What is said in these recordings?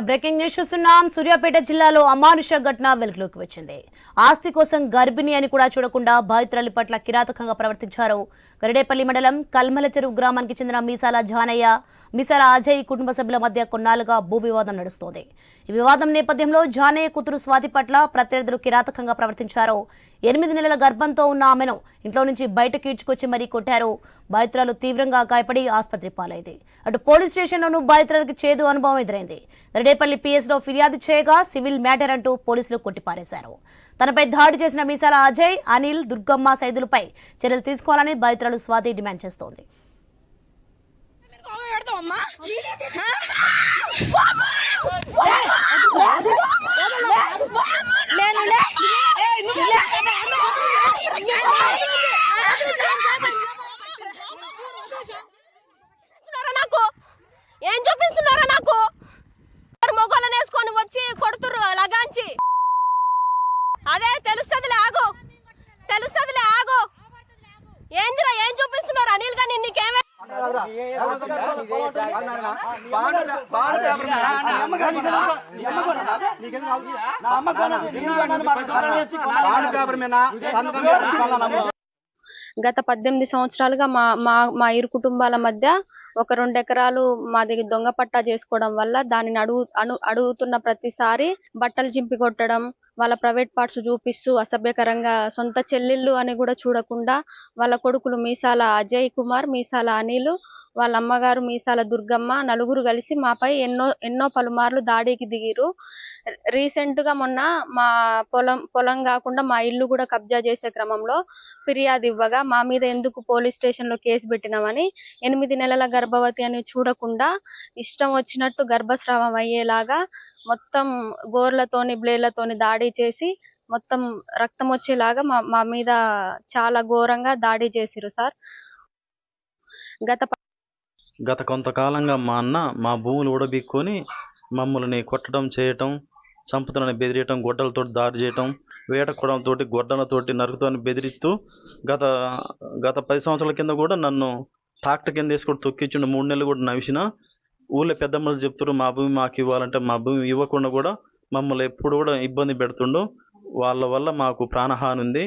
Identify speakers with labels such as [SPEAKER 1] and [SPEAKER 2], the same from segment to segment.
[SPEAKER 1] Breaking news చూస్తున్నాం. సూర్యాపేట జిల్లాలో అమానుష ఘటన వెలుగులోకి వచ్చింది. ఆస్తి కోసం గర్భిణి అని కూడా చూడకుండా బాధితురాలి పట్ల కిరాతకంగా ప్రవర్తించారు. గరిడేపల్లి మండలం కల్మల చెరువు గ్రామానికి చెందిన మీసాల జానయ్య, మీసాల అజయ్ కుటుంబ సభ్యుల మధ్య కొన్నాళ్లుగా భూ వివాదం నడుస్తోంది. ఈ వివాదం నేపథ్యంలో జానయ్య కూతురు స్వాతి పట్ల ప్రత్యర్థులు కిరాతకంగా ప్రవర్తించారు. 8 నెలల గర్భంతో ఉన్న ఆమెను ఇంట్లో నుంచి బయటకు ఈడ్చుకొచ్చి మరీ కొట్టారు. బాధితురాలు తీవ్రంగా గాయపడి ఆసుపత్రి పాలైంది. అటు పోలీస్ స్టేషన్లోనూ బాధితురాలకు చేదు అనుభవం ఎదురైంది. గరిడేపల్లి పిఎస్లో ఫిర్యాదు చేయగా సివిల్ మ్యాటర్ అంటూ పోలీసులు కొట్టిపారేశారు. తనపై దాడి చేసిన మీసాల అజయ్, అనిల్, దుర్గమ్మ సైదులపై చర్యలు తీసుకోవాలని బాధితురాలు స్వాతి డిమాండ్ చేస్తోంది.
[SPEAKER 2] నాకు ఏం చూపిస్తున్నారా? నాకు మొగోళ్ళని వేసుకొని వచ్చి కొడుతుర్రు లగాంచి. అదే తెలుస్తుందిలే, ఆగు, తెలుస్తుందిలే, ఆగు. ఏందిరా ఏం చూపిస్తున్నారు? అనిల్ గాని నీకేమే
[SPEAKER 3] గత 18 సంవత్సరాలుగా మా ఇరు కుటుంబాల మధ్య ఒక 2 ఎకరాలు మా దగ్గర దొంగ పట్టా చేసుకోవడం వల్ల దానిని అడుగుతున్న ప్రతిసారి బట్టలు చింపి కొట్టడం, వాళ్ళ ప్రైవేట్ పార్ట్స్ చూపిస్తూ అసభ్యకరంగా, సొంత చెల్లెళ్ళు అని కూడా చూడకుండా వాళ్ళ కొడుకులు మీసాల అజయ్ కుమార్, మీసాల అనిల్, వాళ్ళ అమ్మగారు మీసాల దుర్గమ్మ నలుగురు కలిసి మాపై ఎన్నో పలుమార్లు దాడికి దిగిరు. రీసెంట్ గా మొన్న మా పొలం కాకుండా మా ఇల్లు కూడా కబ్జా చేసే క్రమంలో ఫిర్యాదు ఇవ్వగా మా మీద ఎందుకు పోలీస్ స్టేషన్ లో కేసు పెట్టినామని 8 నెలల గర్భవతి అని చూడకుండా ఇష్టం వచ్చినట్టు గర్భస్రావం అయ్యేలాగా మొత్తం గోర్లతోని బ్లేడ్లతోని దాడి చేసి మొత్తం రక్తం వచ్చేలాగా మా మీద చాలా ఘోరంగా దాడి చేసిరు సార్.
[SPEAKER 4] గత కొంతకాలంగా మా అన్న మా భూములు ఊడబీక్కొని మమ్మల్ని కొట్టడం, చేయటం, చంపుతానని బెదిరియటం, గొడ్డలతో దాడి చేయటం, వేటకొడంతో గొడ్డలతోటి నరుకుతానని బెదిరిస్తూ గత 10 సంవత్సరాల కింద కూడా నన్ను ట్రాక్టర్ కింద వేసుకొని తొక్కించుండు. 3 నెలలు కూడా నవిసిన. ఊళ్ళో పెద్దమ్మలు చెప్తారు మా భూమి మాకు ఇవ్వాలంటే మా భూమి ఇవ్వకుండా కూడా మమ్మల్ని ఎప్పుడు కూడా ఇబ్బంది పెడుతుండు. వాళ్ళ వల్ల మాకు ప్రాణహాని ఉంది.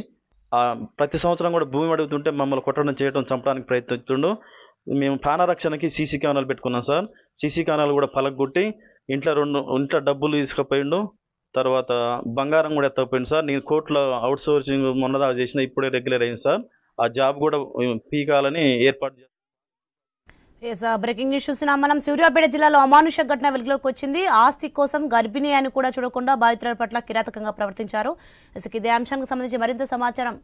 [SPEAKER 4] ప్రతి సంవత్సరం కూడా భూమి అడుగుతుంటే మమ్మల్ని కొట్టడం, చేయడం, చంపడానికి ప్రయత్నిస్తుండు. మేము ప్రాణరక్షణకి సీసీ కెమెరాలు పెట్టుకున్నాం సార్. సీసీ కెమెరాలు కూడా పలగొట్టి ఇంట్లో డబ్బులు తీసుకుపోయిండు. తర్వాత బంగారం కూడా ఎత్తకపోయింది సార్. నేను కోర్టులో అవుట్ సోర్సింగ్ మొన్నదాకా చేసిన, ఇప్పుడే రెగ్యులర్ అయింది సార్. ఆ జాబ్ కూడా పీకాలని ఏర్పాటు చేస్తాం.
[SPEAKER 1] బ్రేకింగ్ న్యూస్ చూస్తున్నాం మనం. సూర్యాపేట జిల్లాలో అమానుష ఘటన వెలుగులోకి వచ్చింది. ఆస్తి కోసం గర్భిణి అని కూడా చూడకుండా బాధితుల పట్ల కిరాతకంగా ప్రవర్తించారు. ఇదే అంశానికి సంబంధించి మరింత సమాచారం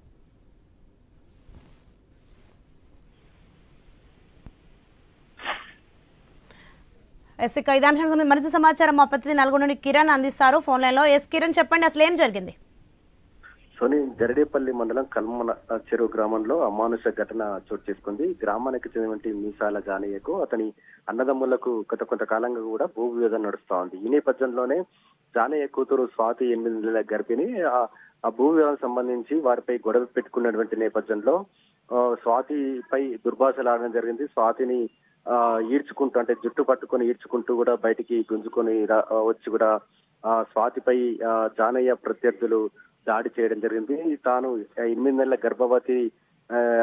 [SPEAKER 1] ఇదే అంశానికి సంబంధించి మరింత సమాచారం మా ప్రతినిధి నల్గొండ కిరణ్ అందిస్తారు ఫోన్ లైన్ లో. కిరణ్ చెప్పండి, అసలు ఏం జరిగింది?
[SPEAKER 5] సోని, గరిడేపల్లి మండలం కల్మల చెరువు గ్రామంలో అమానుష ఘటన చోటు చేసుకుంది. గ్రామానికి చెందినటువంటి మీసాల జానయ్యకు అతని అన్నదమ్ములకు గత కొంతకాలంగా కూడా భూ వివాదం నడుస్తా ఉంది. ఈ నేపథ్యంలోనే జానయ్య కూతురు స్వాతి 8 నెలల గర్భిణి. ఆ భూ వివాదం సంబంధించి వారిపై గొడవ పెట్టుకున్నటువంటి నేపథ్యంలో స్వాతిపై దుర్భాషలాడడం జరిగింది. స్వాతిని ఈడ్చుకుంటూ, అంటే జుట్టు పట్టుకొని ఈడ్చుకుంటూ కూడా బయటికి గుంజుకొని వచ్చి కూడా స్వాతిపై జానయ్య ప్రత్యర్థులు దాడి చేయడం జరిగింది. తాను 8 నెలల గర్భవతి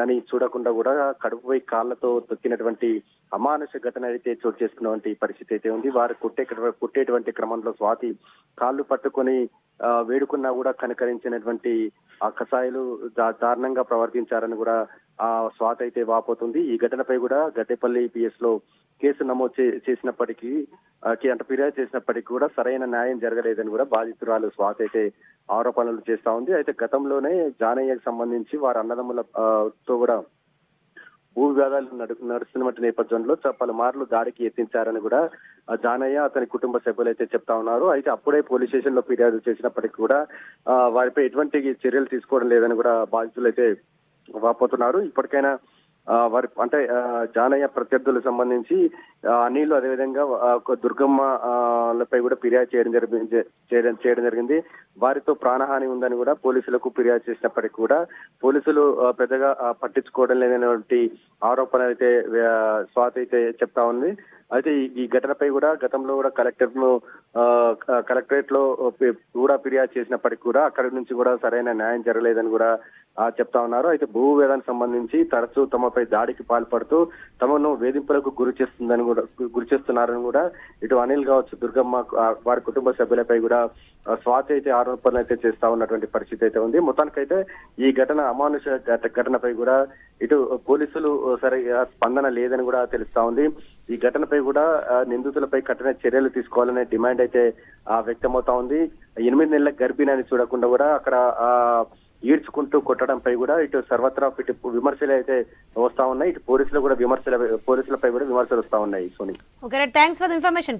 [SPEAKER 5] అని చూడకుండా కూడా కడుపుపై కాళ్లతో తొక్కినటువంటి అమానుష ఘటన అయితే చోటు చేసుకున్నటువంటి పరిస్థితి అయితే ఉంది. వారు కుట్టేటువంటి క్రమంలో స్వాతి కాళ్ళు పట్టుకొని వేడుకున్నా కూడా కనికరించినటువంటి ఆ కసాయిలు దారుణంగా ప్రవర్తించారని కూడా ఆ స్వాతి అయితే వాపోతుంది. ఈ ఘటనపై కూడా గడ్డేపల్లి పిఎస్ లో కేసు నమోదు చేసినప్పటికీ, అంటే ఫిర్యాదు చేసినప్పటికీ కూడా సరైన న్యాయం జరగలేదని కూడా బాధితురాలు స్వాతి అయితే ఆరోపణలు చేస్తా ఉంది. అయితే గతంలోనే జానయ్యకు సంబంధించి వారి అన్నదమ్ములతో కూడా భూ వివాదాలు నడుస్తున్నటువంటి నేపథ్యంలో పలుమార్లు దాడికి యత్నించారని కూడా జానయ్య, అతని కుటుంబ సభ్యులు అయితే చెప్తా ఉన్నారు. అయితే అప్పుడే పోలీస్ స్టేషన్ లో ఫిర్యాదు చేసినప్పటికీ కూడా వారిపై ఎటువంటి చర్యలు తీసుకోవడం లేదని కూడా బాధితులు అయితే వాపోతున్నారు. ఇప్పటికైనా వారి అంటే జానయ్య ప్రత్యర్థులకు సంబంధించి అనిల్, అదేవిధంగా దుర్గమ్మలపై కూడా ఫిర్యాదు చేయడం జరిగింది. వారితో ప్రాణహాని ఉందని కూడా పోలీసులకు ఫిర్యాదు చేసినప్పటికీ కూడా పోలీసులు పెద్దగా పట్టించుకోవడం లేనటువంటి ఆరోపణ అయితే స్వాతి అయితే చెప్తా ఉంది. అయితే ఈ ఘటనపై కూడా గతంలో కూడా కలెక్టరేట్ లో కూడా ఫిర్యాదు చేసినప్పటికీ కూడా అక్కడి నుంచి కూడా సరైన న్యాయం జరగలేదని కూడా చెప్తా ఉన్నారు. అయితే భూ వివాదానికి సంబంధించి తరచూ తమపై దాడికి పాల్పడుతూ తమను వేధింపులకు గురి చేస్తున్నారని కూడా ఇటు అనిల్ కావచ్చు, దుర్గమ్మ వారి కుటుంబ సభ్యులపై కూడా స్వాతి అయితే ఆరోపణలు అయితే చేస్తా ఉన్నటువంటి పరిస్థితి అయితే ఉంది. మొత్తానికైతే ఈ అమానుష ఘటనపై కూడా ఇటు పోలీసులు సరిగా స్పందన లేదని కూడా తెలుస్తా ఉంది. ఈ ఘటనపై కూడా నిందితులపై కఠిన చర్యలు తీసుకోవాలనే డిమాండ్ అయితే వ్యక్తమవుతా ఉంది. 8 నెలల గర్భిణిని చూడకుండా కూడా అక్కడ ఈడ్చుకుంటూ కొట్టడంపై కూడా ఇటు సర్వత్రా ఇటు విమర్శలు అయితే వస్తా ఉన్నాయి. ఇటు పోలీసులపై కూడా విమర్శలు వస్తా ఉన్నాయి. Soni,
[SPEAKER 1] okay, thanks for the information.